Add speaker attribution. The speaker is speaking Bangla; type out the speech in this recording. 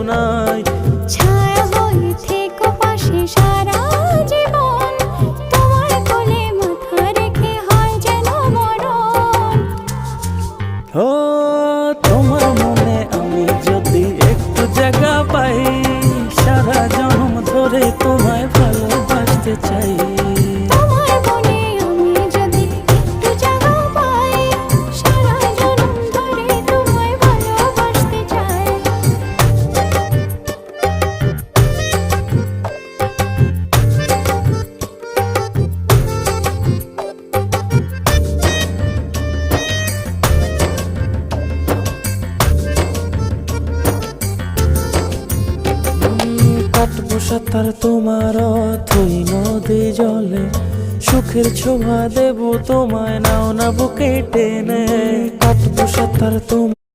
Speaker 1: নাই।
Speaker 2: ছায়া হয়ে থেকো পাশে সারা জীবন, তোমার কোলে মাথা রেখে হয় যেন মরণ।
Speaker 1: ও তোমার মনে আমি যদি একটু জায়গা পাই, সারা জন্ম ধরে তোমায় ভালোবাসতে চাই।
Speaker 2: তোমার মনে আমি যদি একটু জায়গা পাই, সারা জন্ম ধরে তোমায় ভালোবাসতে চাই।
Speaker 1: কাটবো সাঁতার তোমার অথই নদী জলে, সুখের ছোঁয়া দেব তোমায়, নাও না বুকে টেনে। কাটবো সাঁতার তোমার